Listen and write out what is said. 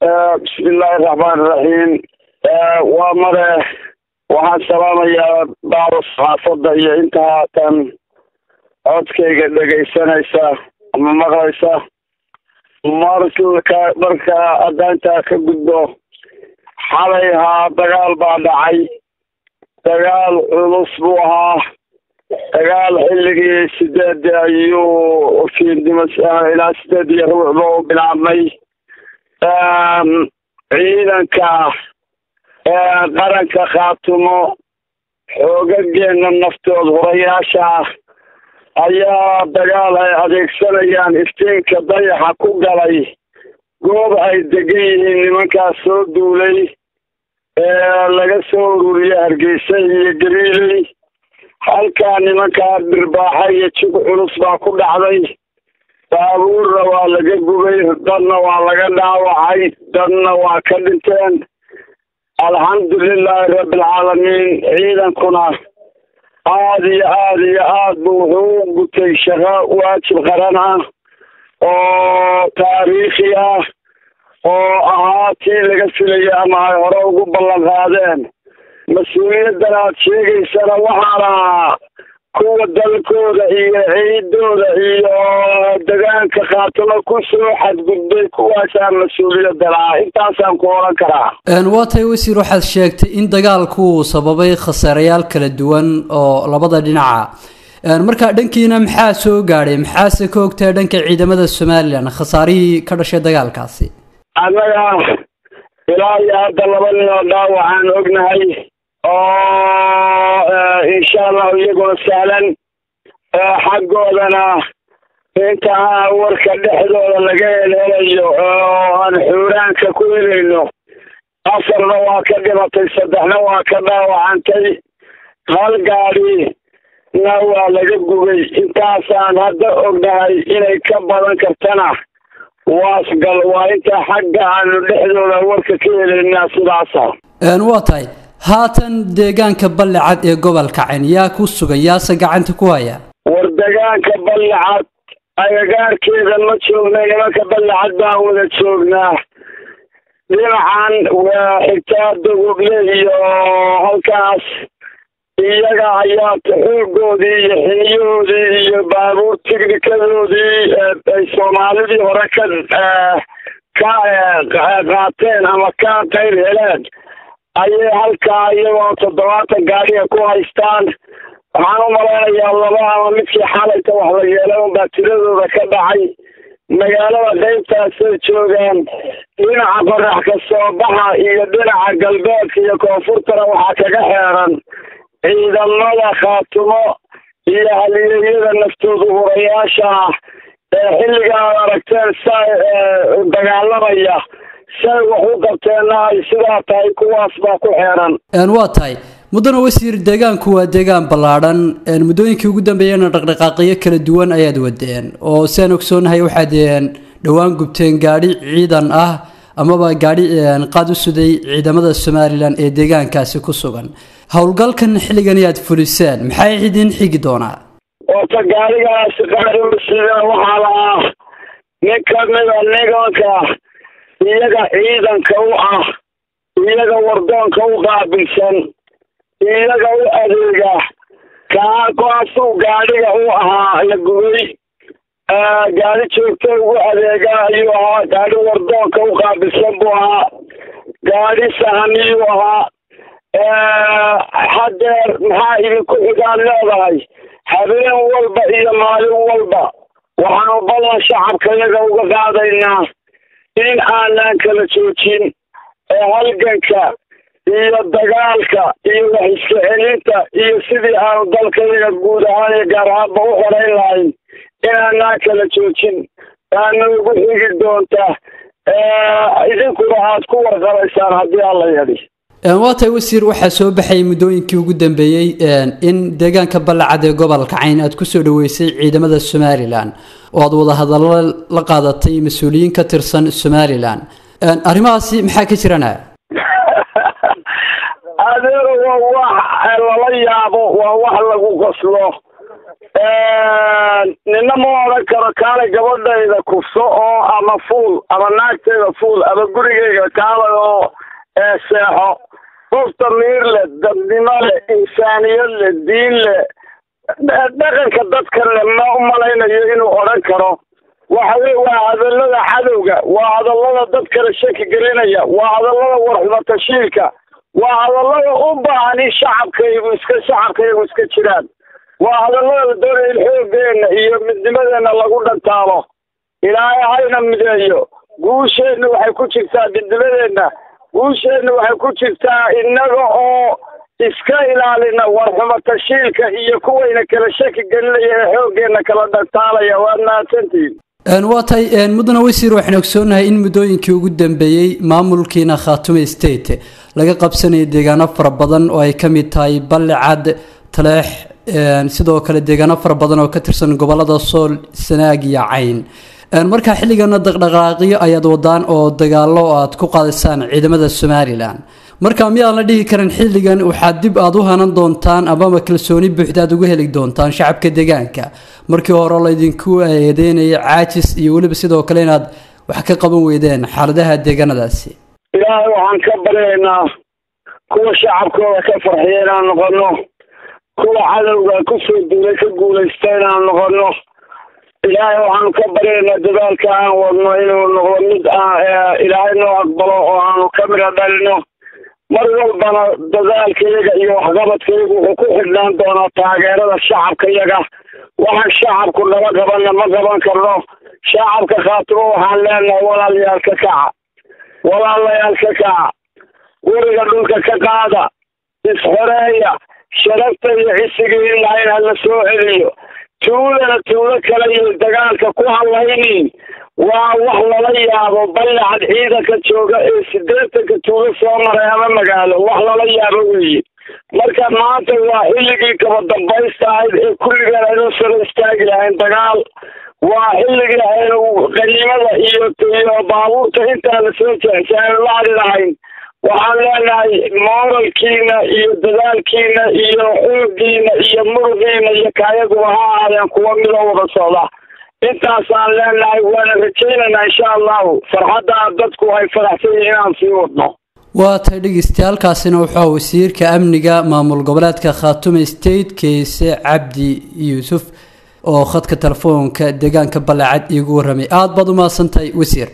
بسم الله الرحمن الرحيم. ومره waxaan salaamayaa baaro saxaafadda iyo inta haatan codkayga dhegaysanaysa ama maqlaysa marka adaanta ka gudbo xalay dagaal baa dhacay. dagaal culus buu ahaa. dagaal xilligii 8 ayuu ilaa 8 buu bilaabmay. ciidanka qaranka khaatumo xoogageena naftood horayaasha ayaa dagaal ay adeegsanayaan iftiinka dayaxa ku galay goob ay degan yihiin nimankaas soo duulay laga soo ururiyay Hargeysa iyo Gabiley. halkaa nimankaa birbaaxa iyo jug culus baa ku dhacday. baabuurna waa laga gubay, dadna waa laga dhaawacay, dadna waa ka dhinteen. alxamdulilaahi rabbilcaalamiin. ciidankuna aad iyo aad buu wuxuu u gutay shaqo waajib qaran ah oo taariikhi ah oo ahaa tii laga filayay ama ay hore ugu ballan qaadeen. mas-uuliyaddan aad sheegaysana waxaana kuwa dalkooda iyo ciidooda iyo deegaanka khaatumo ku soo xadgudbay kuwaasaa mas-uuliyadda lahaa. intaasaan ku oran karaa. waatay wasiir, waxaad sheegtay in dagaalku uu sababay khasaareyaal kala duwan oo labada dhinaca. markaa dhankiina maxaa soo gaadhay? maxaase ka ogtahay dhanka ciidamada Somaliland khasaarihii ka dhashay dagaalkaasi? annaga ilaa iyo hadda 2 nin oo dhaawacaan ognahay oo insha Allah iyagoo sahlan. xaggoodana inta warka dhexdooda laga helayo oo aan xuuraanka ku helayno 4 waa ka dhimatay, 3 waa ka dhaawacantay, 1 gaari waa laga gubay. intaasaan hadda ognahay. inay ka badan kartana waasgal waa inta xagga aanu dhexdooda warka ka helaynaa sidaasa. waa tahay haatan deegaanka Ballicad ee gobolka Cayn yaa ku sugan, yaase gacanta ku haya? war deegaanka Ballicad agagaarkeeda ma joogna, nimanka Ballicad baan wada joognaa. dhinacan waa xigtaa Dogoble iyo halkaas iyaga ayaa xoogoodii iyo xiniyoodii iyo baabuur tighnikadoodii ay Soomaalidii hore ka qaateen ama ka qayb heleen ayay halkaa iyagoo 70 gaariga ku haystaan. waxaan u malaynayaa 2 ama midkii xalayta wax la yeelay unbaa tiradooda ka dhacay. magaalada qaybtaasay joogaan. dhinaca qorax ka soo baxa iyo dhinaca galbeedka iyo koonfurtana waxaa kaga xeeran ciidamada khaatumo iyo halyeeyada naftooda horayaasha xilligaa aragteen dagaalamaya say wax u qabteenna ay sidaa tahay kuwaas baa ku xeeran. waa tahay mudana wasiir, deegaanku waa deegaan ballaadhan. muddooyinkii ugu dambeeyana dhaqdhaqaaqyo kala duwan ayaad wadeen oo saan ogsoonahay waxaad dhowaan gubteen gaadhi ciidan ah amaba gaadhi qaad u suday ciidamada Somaliland ee deegaankaasi ku sugan. howlgalkan xilligan ayaad fuliseen, maxay idin xigi doonaa? wata gaarigaas qaad u sida waxaa lahaa nin ka mida nimanka iyaga ciidanka u ah, iyaga wardoonka u qaabilsan, iyaga u adeega kaasuu gaadhiga u ahaa la gubay. gaari joogta ugu adeega ayuu ahaa. gaari wardoonka u qaabilsan buu ahaa. gaari sahaniyuu ahaa. hadeer maxaa idinku xigaan leedahay? habeen walba iyo maalin walba waxaanu ballan shacabka iyaga uga qaadaynaa in aanan kala joojin halganka iyo dagaalka iyo wax iska celinta iyo sidii aanu dalkayaga guud ahaan iyo gaar ahaanba u horeyn lahayn inaanaan kala joojin. waana ugu xigi doonta idinkuna aad ku warqabaysaan haddii alla yidhi. waa tahay wasiir, waxaa soo baxay muddooyinkii ugu dambeeyey in deegaanka Ballicad ee gobolka Cayn aad ku soo dhaweysay ciidamada Somaliland oo aad wada hadallo la qaadatay mas'uuliyiin ka tirsan Somaliland. arrimahaasi maxaa ka jirana? adeero waa wax lala yaabo, waa wax lagu qoslo. nina ma odhan karo kaale gabadhayda kufso oo ama fuul ama naagtayda fuul ama gurigayga kaale oo seexo qof damiir leh dadnimo leh insaaniyad leh diin leh dhaqanka dadka le ma u malaynayo inuu odhan karo waxa weye waa hadallada cadowga waa hadallada dad kale shaki gelinaya waa hadallada warxumatashiilka waa hadallada u baahan in shacabkaygu iska jiraan waa hadallada la doonaya in xooggeena iyo midnimadeena lagu dhantaalo ilaahay hayna mideeyo guusheenna waxay ku jirtaa midnimadeenna guusheenna waxay ku jirtaa innaga oo iska ilaalina warxumatashiilka iyo kuwayna kala shaki gelinaya ee xooggeena kala dhantaalaya waad mahadsantihiin waa tahay mudane wasiir waxaan ogsoonahay in muddooyinkii ugu dambeeyey maamulkiina Khaatume State laga qabsanayay deegaano fara badan oo ay ka mid tahay Balcad Taleex sidoo kale deegaano fara badan oo ka tirsan gobolada Sool Sanaag iyo Cayn marka xilligana dhaqdhaqaaqyo ayaad wadaan oo dagaalo aad ku qaadisaan ciidamada Somaliland marka miyaa la dhihi karin xilligan waxa dib aad u hanan doontaan ama kalsooni buuxda aad uga heli doontaan shacabka deegaanka markii hore la idinku eedeynay caajis iyo waliba sidoo kale inaad wax ka qaban weydeen xaaladaha deegaanadaasi ilaahay waxaan ka baryaynaa kuwa shacabkooda ka farxiya inaan noqono kuwa cadowga ku soo duulay ka guulaystay inaan noqono ilaahay waxaanu ka baryaynaa dadaalka aan wadno inuu noqdo mid ilaahay noo aqbalo oo aanu ka midha dhalino mar walbana dadaalkayaga iyo waxqabadkayagu wuxuu ku xidhnaan doonaa taageerada shacabkayaga waxaan shacabku nala qabanna ma qaban karno shacabka Khaatumo waxaan leenahay walaalayaal ka kaca guriga dhulka ka qaada isxoreeya sharafta iyo cisiga ilaahay hala soo celiyo tuulo kale iyo dagaalka ku hadlaynin waa wax lala yaabo Balcad ciidanka jooga ee 80 tuulo soo maray ama magaalo wax lala yaabo weeye marka maanta waa xilligii kaba dambaysta ee kulligeena inuu soo istaagi lahayn dagaal waa xilligii aynu qaniimada iyo baabuurta inta la soo jeexay lahayn waxaan leenahay moralkiina iyo dadaalkiina iyo xooggiina iyo murugiina iyo kaayaguba ha ahaadeen kuwa mid oo wada socda intaasaan leenahay waana rajaynaynaa insha allahu farxadda dadku ay faraxsan yihiin inaan sii wadno waa tahay dhegeystayaaalkaasina wuxuu wasiirka amniga maamul goboleedka Khaatume State Keese Cabdi Yuusuf oo khadka telefoonka deegaanka Balcad igu waramay aad baad u mahadsantahay wasiir